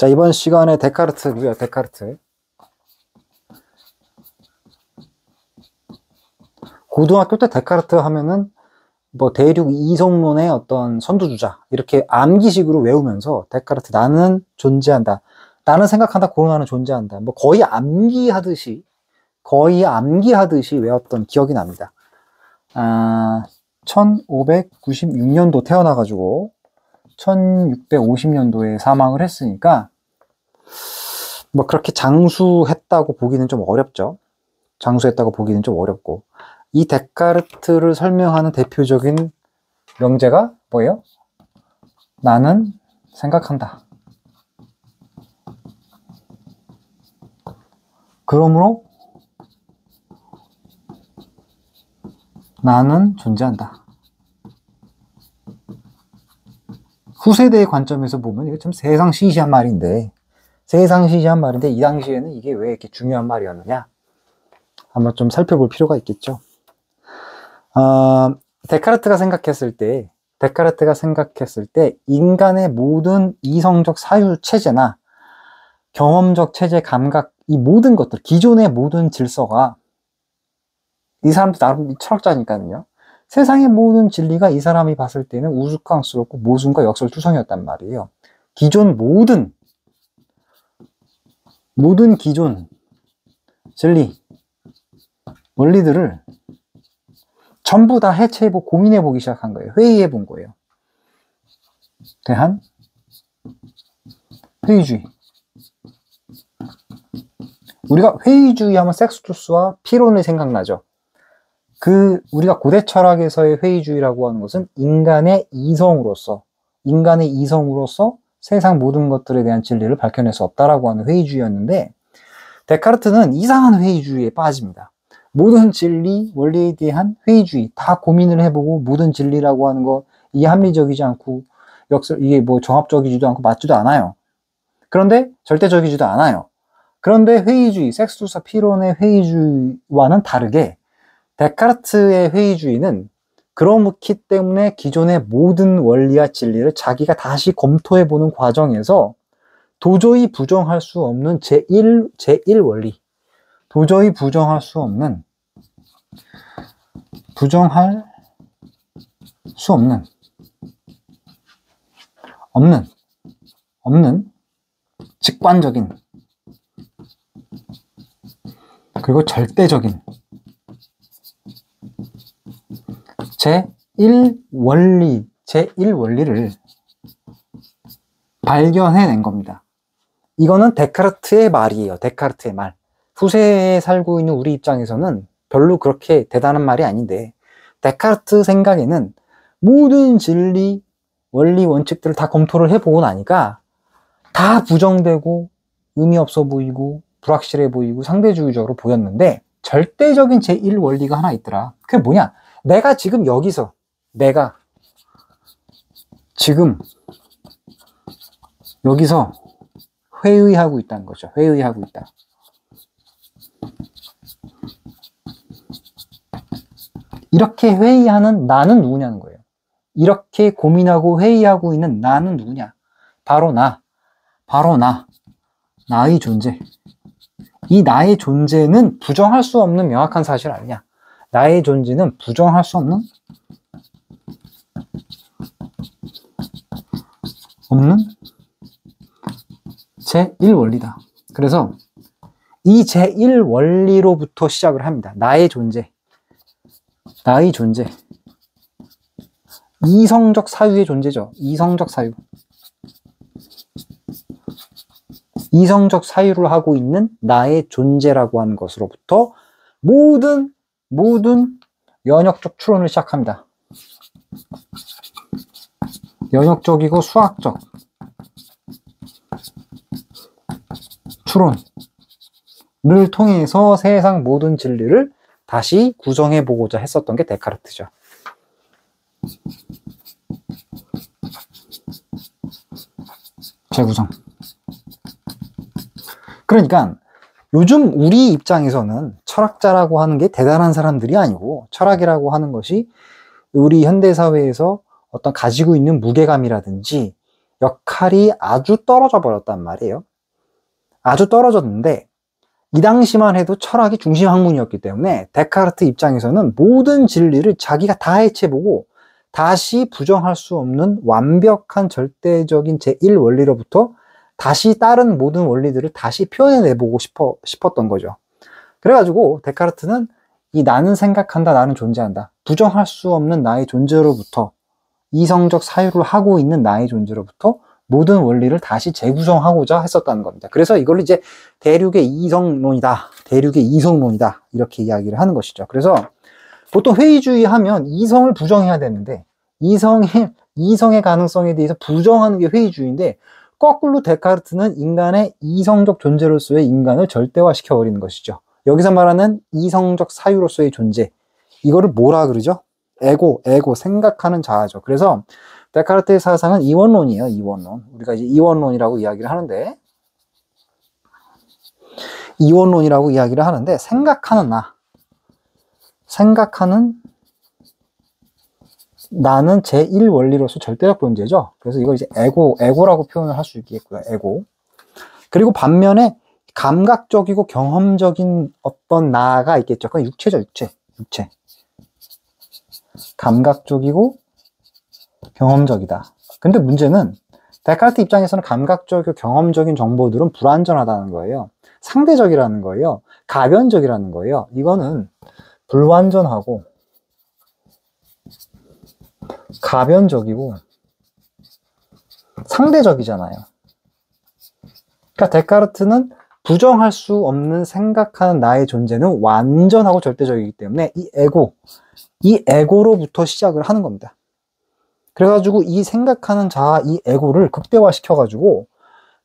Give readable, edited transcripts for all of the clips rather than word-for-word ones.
자, 이번 시간에 데카르트고요. 데카르트. 고등학교 때 데카르트 하면은 뭐 대륙 이성론의 어떤 선두주자 이렇게 암기식으로 외우면서 데카르트 나는 존재한다. 나는 생각한다. 고로나는 존재한다. 뭐 거의 암기하듯이 외웠던 기억이 납니다. 1596년도 태어나가지고 1650년도에 사망을 했으니까 뭐 그렇게 장수했다고 보기는 좀 어렵죠. 장수했다고 보기는 좀 어렵고, 이 데카르트를 설명하는 대표적인 명제가 뭐예요? 나는 생각한다. 그러므로 나는 존재한다. 후세대의 관점에서 보면 이게 참 세상시시한 말인데 이 당시에는 이게 왜 이렇게 중요한 말이었느냐? 한번 좀 살펴볼 필요가 있겠죠. 데카르트가 생각했을 때 인간의 모든 이성적 사유 체제나 경험적 체제, 감각, 이 모든 것들, 기존의 모든 질서가, 이 사람도 나름 철학자니까요, 세상의 모든 진리가 이 사람이 봤을 때는 우스꽝스럽고 모순과 역설투성이었단 말이에요. 기존 모든 기존 진리, 원리들을 전부 다 해체해보고 고민해보기 시작한 거예요. 회의해본 거예요. 대한 회의주의. 우리가 회의주의 하면 섹스투스와 피론이 생각나죠. 우리가 고대 철학에서의 회의주의라고 하는 것은 인간의 이성으로서 세상 모든 것들에 대한 진리를 밝혀낼 수 없다라고 하는 회의주의였는데, 데카르트는 이상한 회의주의에 빠집니다. 모든 진리, 원리에 대한 회의주의, 다 고민을 해보고 모든 진리라고 하는 거, 이게 합리적이지 않고 이게 뭐 정합적이지도 않고 맞지도 않아요. 그런데 절대적이지도 않아요. 그런데 회의주의, 섹스투스 피론의 회의주의와는 다르게 데카르트의 회의주의는 그렇기 때문에 기존의 모든 원리와 진리를 자기가 다시 검토해보는 과정에서 도저히 부정할 수 없는 제1 원리, 도저히 부정할 수 없는 직관적인 그리고 절대적인 제1원리를 발견해낸 겁니다. 이거는 데카르트의 말이에요. 데카르트의 말. 후세에 살고 있는 우리 입장에서는 별로 그렇게 대단한 말이 아닌데, 데카르트 생각에는 모든 진리, 원리, 원칙들을 다 검토를 해보고 나니까 다 부정되고 의미 없어 보이고 불확실해 보이고 상대주의적으로 보였는데, 절대적인 제1원리가 하나 있더라. 그게 뭐냐? 내가 지금 여기서 회의하고 있다는 거죠. 회의하고 있다. 이렇게 회의하는 나는 누구냐는 거예요. 이렇게 고민하고 회의하고 있는 나는 누구냐? 바로 나의 존재. 이 나의 존재는 부정할 수 없는 명확한 사실 아니냐? 나의 존재는 부정할 수 없는 제1원리다. 그래서 이 제1원리로부터 시작을 합니다. 나의 존재. 이성적 사유의 존재죠. 이성적 사유를 하고 있는 나의 존재라고 하는 것으로부터 모든 연역적 추론을 시작합니다. 연역적이고 수학적 추론을 통해서 세상 모든 진리를 다시 구성해보고자 했었던 게 데카르트죠. 재구성. 그러니까 요즘 우리 입장에서는 철학자라고 하는 게 대단한 사람들이 아니고, 철학이라고 하는 것이 우리 현대사회에서 어떤 가지고 있는 무게감이라든지 역할이 아주 떨어져 버렸단 말이에요. 아주 떨어졌는데 이 당시만 해도 철학이 중심 학문이었기 때문에 데카르트 입장에서는 모든 진리를 자기가 다 해체해보고 다시 부정할 수 없는 완벽한 절대적인 제1원리로부터 다시 다른 모든 원리들을 다시 표현해내보고 싶었던 거죠. 그래가지고 데카르트는 이 나는 생각한다, 나는 존재한다, 부정할 수 없는 나의 존재로부터, 이성적 사유를 하고 있는 나의 존재로부터 모든 원리를 다시 재구성하고자 했었다는 겁니다. 그래서 이걸 이제 대륙의 이성론이다, 대륙의 이성론이다, 이렇게 이야기를 하는 것이죠. 그래서 보통 회의주의 하면 이성을 부정해야 되는데 이성의 가능성에 대해서 부정하는 게 회의주의인데, 거꾸로 데카르트는 인간의 이성적 존재로서의 인간을 절대화시켜 버리는 것이죠. 여기서 말하는 이성적 사유로서의 존재, 이거를 뭐라 그러죠? 에고, 생각하는 자아죠. 그래서 데카르트의 사상은 이원론이에요. 이원론. 우리가 이제 이원론이라고 이야기를 하는데, 생각하는 나, 생각하는 나는 제1원리로서 절대적 존재죠. 그래서 이걸 이제 에고라고 표현을 할 수 있겠고요. 에고. 그리고 반면에 감각적이고 경험적인 어떤 나가 있겠죠. 그건 육체죠. 육체. 감각적이고 경험적이다. 근데 문제는 데카르트 입장에서는 감각적이고 경험적인 정보들은 불완전하다는 거예요. 상대적이라는 거예요. 가변적이라는 거예요. 이거는 불완전하고 가변적이고 상대적이잖아요. 그러니까 데카르트는 부정할 수 없는 생각하는 나의 존재는 완전하고 절대적이기 때문에 이 에고로부터 시작을 하는 겁니다. 그래가지고 이 생각하는 자아, 이 에고를 극대화시켜가지고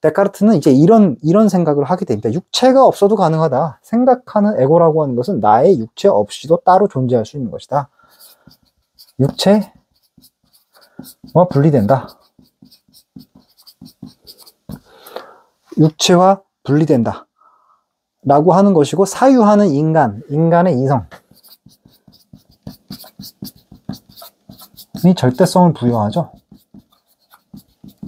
데카르트는 이제 이런 생각을 하게 됩니다. 육체가 없어도 가능하다. 생각하는 에고라고 하는 것은 나의 육체 없이도 따로 존재할 수 있는 것이다. 육체와 분리된다. 육체와 분리된다. 라고 하는 것이고, 사유하는 인간의 이성이 절대성을 부여하죠.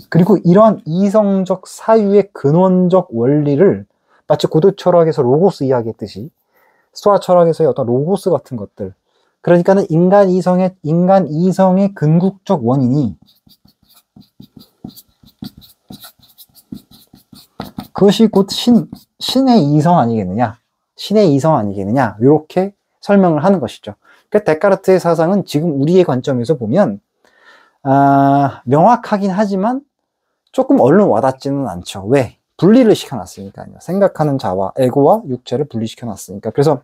그리고 이런 이성적 사유의 근원적 원리를 마치 고대 철학에서 로고스 이야기했듯이 스토아 철학에서의 어떤 로고스 같은 것들, 그러니까는 인간 이성의 근국적 원인이 그것이 곧 신의 이성 아니겠느냐, 이렇게 설명을 하는 것이죠. 그러니까 데카르트의 사상은 지금 우리의 관점에서 보면 명확하긴 하지만 조금 얼른 와닿지는 않죠. 왜? 분리를 시켜놨으니까요. 생각하는 자와 에고와 육체를 분리시켜놨으니까. 그래서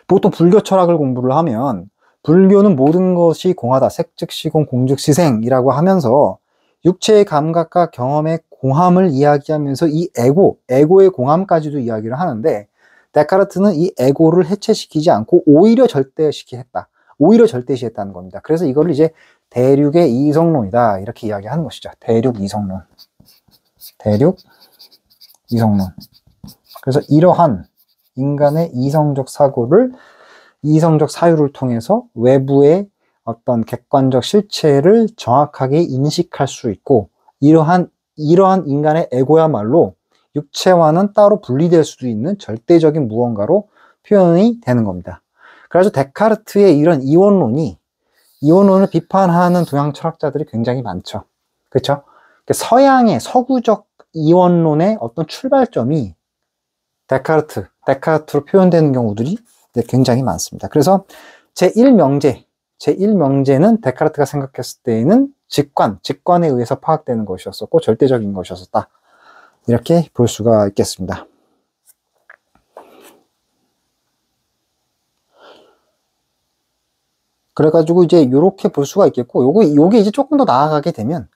보통 불교 철학을 공부를 하면 불교는 모든 것이 공하다, 색즉시공, 공즉시생이라고 하면서 육체의 감각과 경험의 공함을 이야기하면서 이 에고의 공함까지도 이야기를 하는데, 데카르트는 이 에고를 해체시키지 않고 오히려 절대시했다는 겁니다. 그래서 이걸 이제 대륙의 이성론이다, 이렇게 이야기하는 것이죠. 대륙 이성론. 그래서 이러한 인간의 이성적 사유를 통해서 외부의 어떤 객관적 실체를 정확하게 인식할 수 있고, 이러한 인간의 에고야말로 육체와는 따로 분리될 수도 있는 절대적인 무언가로 표현이 되는 겁니다. 그래서 데카르트의 이런 이원론을 비판하는 동양 철학자들이 굉장히 많죠. 그렇죠? 서양의 서구적 이원론의 어떤 출발점이 데카르트로 표현되는 경우들이 굉장히 많습니다. 그래서 제1명제는 데카르트가 생각했을 때에는 직관에 의해서 파악되는 것이었었고 절대적인 것이었었다, 이렇게 볼 수가 있겠습니다. 그래가지고 이제 이렇게 볼 수가 있겠고, 요게 이제 조금 더 나아가게 되면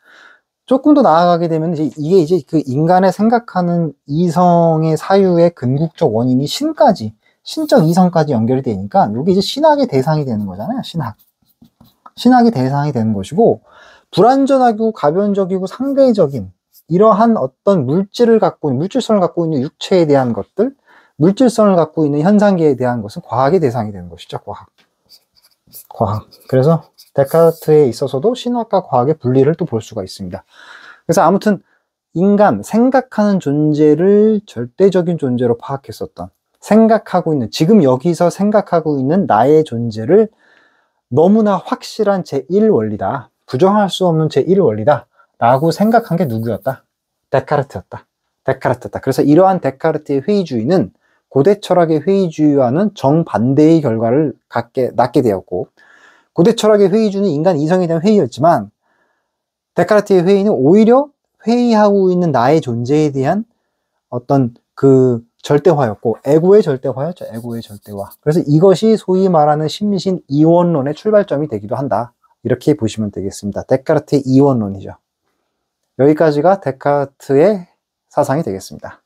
이제 이게 이제 그 인간의 생각하는 이성의 사유의 근국적 원인이 신적 이성까지 연결이 되니까 요게 이제 신학의 대상이 되는 거잖아요. 신학의 대상이 되는 것이고, 불완전하고 가변적이고 상대적인 이러한 어떤 물질성을 갖고 있는 육체에 대한 것들, 물질성을 갖고 있는 현상계에 대한 것은 과학의 대상이 되는 것이죠. 과학. 그래서 데카르트에 있어서도 신학과 과학의 분리를 또 볼 수가 있습니다. 그래서 아무튼 인간, 생각하는 존재를 절대적인 존재로 파악했었던, 생각하고 있는, 지금 여기서 생각하고 있는 나의 존재를 너무나 확실한 제1원리다. 부정할 수 없는 제1원리다. 라고 생각한 게 누구였다? 데카르트였다. 데카르트였다. 그래서 이러한 데카르트의 회의주의는 고대 철학의 회의주의와는 정반대의 결과를 낳게 되었고, 고대 철학의 회의주의는 인간 이성에 대한 회의였지만, 데카르트의 회의는 오히려 회의하고 있는 나의 존재에 대한 어떤 그 절대화였고, 에고의 절대화였죠. 에고의 절대화. 그래서 이것이 소위 말하는 심신 이원론의 출발점이 되기도 한다. 이렇게 보시면 되겠습니다. 데카르트의 이원론이죠. 여기까지가 데카르트의 사상이 되겠습니다.